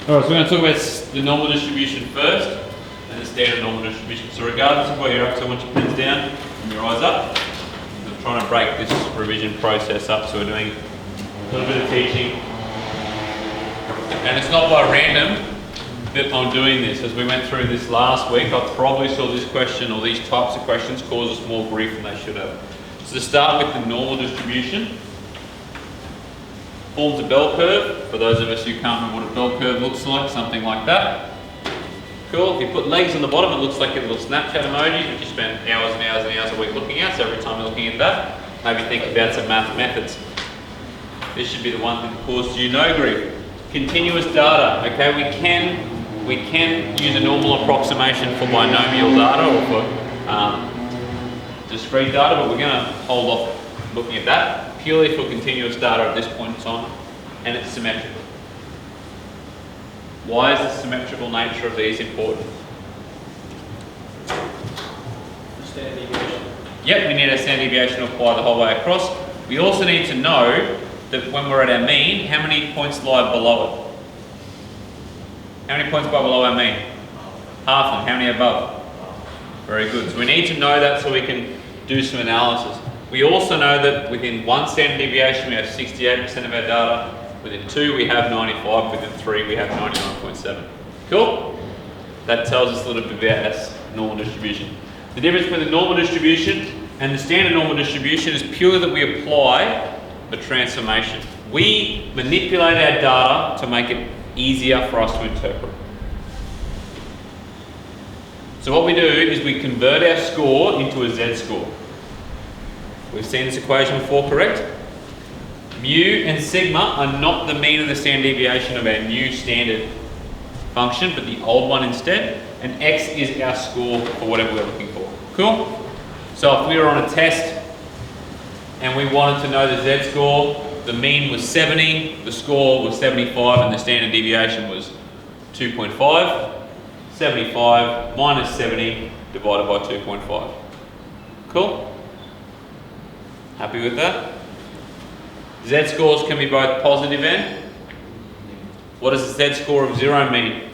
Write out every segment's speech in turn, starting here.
Alright, so we're going to talk about the normal distribution first and the standard normal distribution. So regardless of where you're up, so I want your pens down and your eyes up. I'm trying to break this revision process up, so we're doing a little bit of teaching. And it's not by random that I'm doing this. As we went through this last week, I probably saw this question or these types of questions cause us more grief than they should have. So to start with the normal distribution, forms a bell curve. For those of us who can't remember what a bell curve looks like, something like that. Cool. If you put legs on the bottom, it looks like a little Snapchat emoji, which you spend hours and hours and hours a week looking at. So every time you're looking at that, maybe think about some math methods. This should be the one that causes you no grief. Continuous data. Okay, we can use a normal approximation for binomial data or for discrete data, but we're going to hold off looking at that. Purely for continuous data at this point in time, and it's symmetrical. Why is the symmetrical nature of these important? Standard deviation. Yep, we need our standard deviation to apply the whole way across. We also need to know that when we're at our mean, how many points lie below it? How many points lie below our mean? Half of them. How many above? Very good. So we need to know that so we can do some analysis. We also know that within one standard deviation we have 68% of our data, within 2 we have 95, within 3 we have 99.7. Cool? That tells us a little bit about our normal distribution. The difference between the normal distribution and the standard normal distribution is purely that we apply a transformation. We manipulate our data to make it easier for us to interpret. So what we do is we convert our score into a z-score. We've seen this equation before, correct? Mu and sigma are not the mean of the standard deviation of our new standard function, but the old one instead. And x is our score for whatever we're looking for. Cool? So if we were on a test and we wanted to know the z-score, the mean was 70, the score was 75, and the standard deviation was 2.5. 75 minus 70 divided by 2.5. Cool? Happy with that? Z-scores can be both positive and? What does a z-score of 0 mean?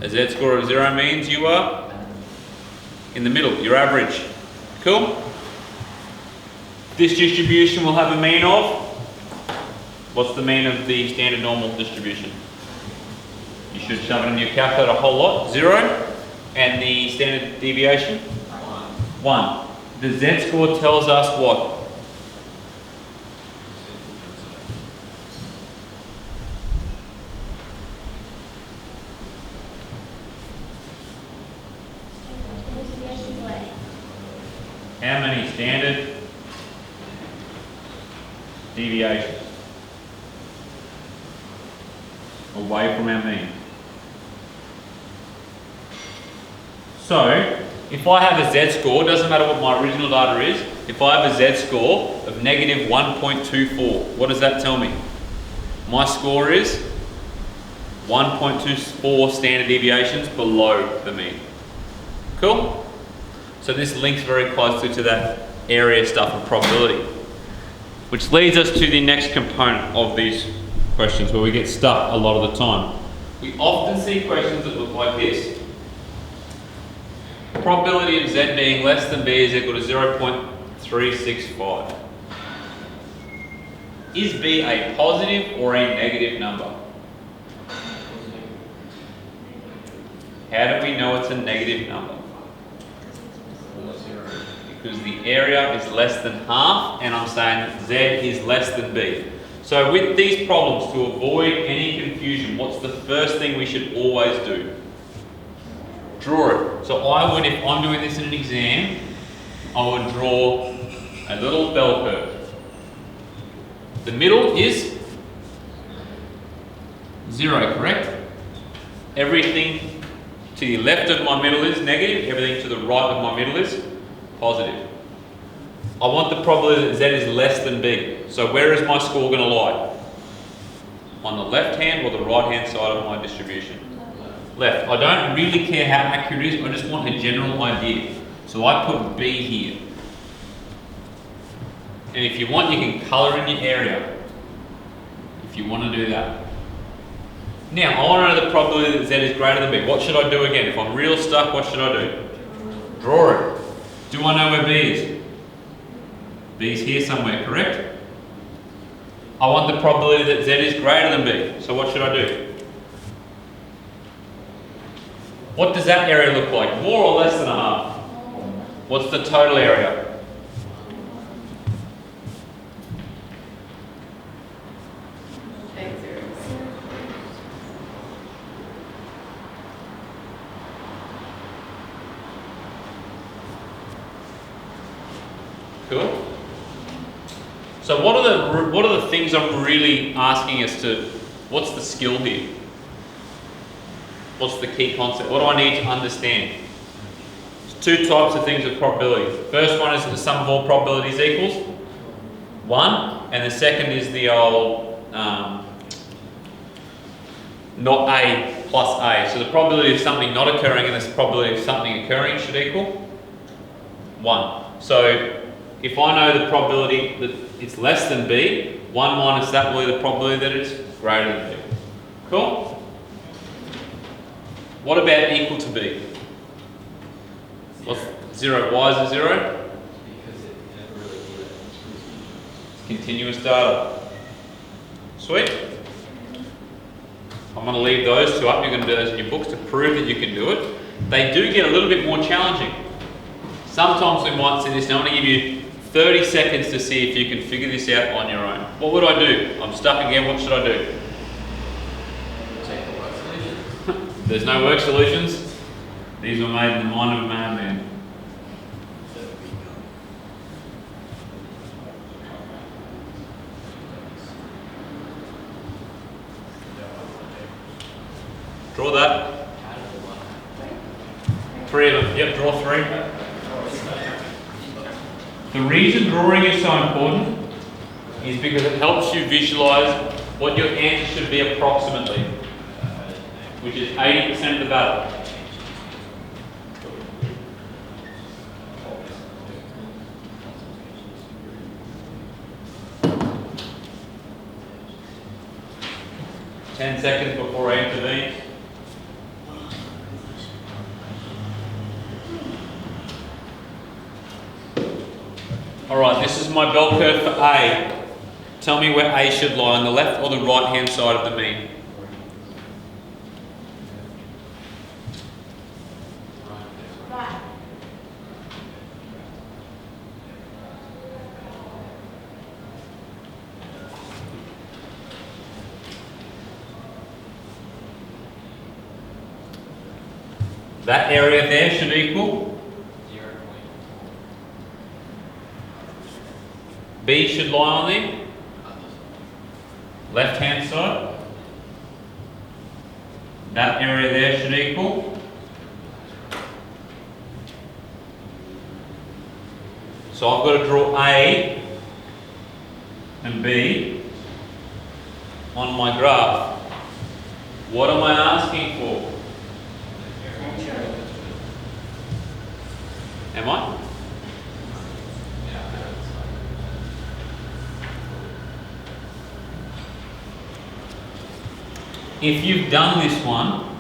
A z-score of 0 means you are in the middle, you're average. Cool? This distribution will have a mean of? What's the mean of the standard normal distribution? You should shove it in your calculator a whole lot. 0. And the standard deviation? 1. The z-score tells us what? How many standard deviations away from our mean? So, if I have a z-score, doesn't matter what my original data is, if I have a z-score of negative 1.24, what does that tell me? My score is 1.24 standard deviations below the mean. Cool? So this links very closely to that area stuff of probability. Which leads us to the next component of these questions where we get stuck a lot of the time. We often see questions that look like this. Probability of z being less than b is equal to 0.365. Is b a positive or a negative number? How do we know it's a negative number? Because the area is less than half, and I'm saying that z is less than b. So with these problems, to avoid any confusion, what's the first thing we should always do? Draw it. So I would, if I'm doing this in an exam, I would draw a little bell curve. The middle is 0, correct? Everything to the left of my middle is negative, everything to the right of my middle is positive. I want the probability that z is less than b. So where is my score going to lie? On the left hand or the right hand side of my distribution? Left. I don't really care how accurate it is, I just want a general idea. So I put B here. And if you want, you can colour in your area. If you want to do that. Now, I want to know the probability that z is greater than b. What should I do again? If I'm real stuck, what should I do? Draw it. Do I know where b is? B is here somewhere, correct? I want the probability that z is greater than b. So what should I do? What does that area look like? More or less than a half? What's the total area? Cool. So what are the things I'm really asking us to? What's the skill here? What's the key concept? What do I need to understand? There's two types of things with probability. First one is the sum of all probabilities equals 1, and the second is the old not A plus A. So the probability of something not occurring and the probability of something occurring should equal 1. So if I know the probability that it's less than B, 1 minus that will be the probability that it's greater than B. Cool? What about equal to B? What's 0? Why is it 0? Because it never really did it. Continuous data. Sweet. I'm going to leave those two up. You're going to do those in your books to prove that you can do it. They do get a little bit more challenging. Sometimes we might see this, and I'm going to give you 30 seconds to see if you can figure this out on your own. What would I do? I'm stuck again. What should I do? Take the work solution. There's no work solutions. These were made in the mind of a madman. Draw that. 3 of them. Yep, draw 3. The reason drawing is so important is because it helps you visualize what your answer should be approximately, which is 80% of the battle. Ten seconds before I intervene. Alright, this is my bell curve for A. Tell me where A should lie, on the left or the right hand side of the mean. Right. That area there should equal 0. B should lie on the left hand side. That area there should equal. So I've got to draw A and B on my graph. What am I asking for? Am I? If you've done this one,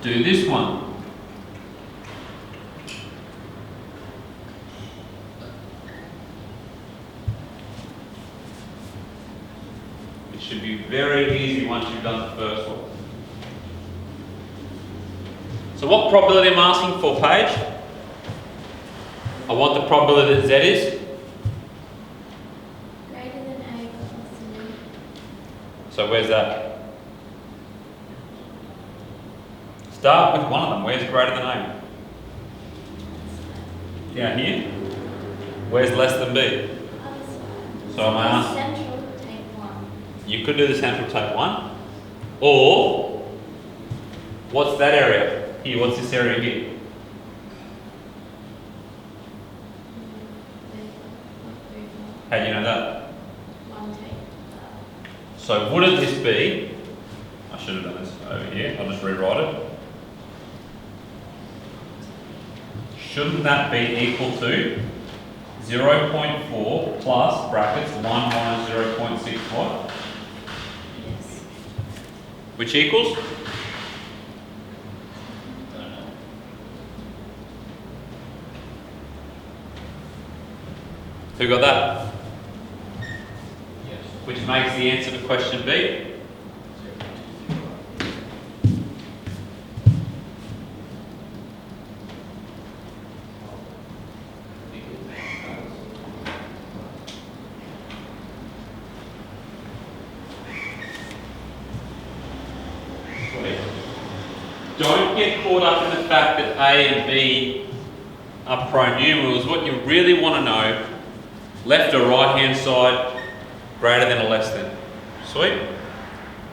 do this one. It should be very easy once you've done the first one. So what probability am I asking for, Paige? I want the probability that Z is. Greater than A plus B. So where's that? Start with one of them. Where's greater than A? Down here. Where's less than B? Other side. So am I asked? Central, take 1. You could do the central, take 1. Or, what's that area? Here, what's this area here? How do you know that? 1 take. So wouldn't this be, I should have done this over here, I'll just rewrite it. Shouldn't that be equal to 0.4 plus brackets 1 minus 0.6 what? Yes. which equals? Who got that? Yes. Which makes the answer to question B. Don't get caught up in the fact that A and B are pronumerals. What you really want to know, left or right hand side, greater than or less than. Sweet.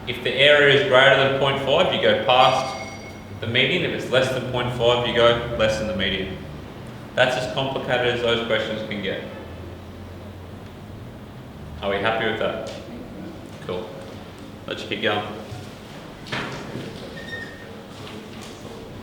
If the area is greater than 0.5, you go past the median. If it's less than 0.5, you go less than the median. That's as complicated as those questions can get. Are we happy with that? Cool. Let's keep going.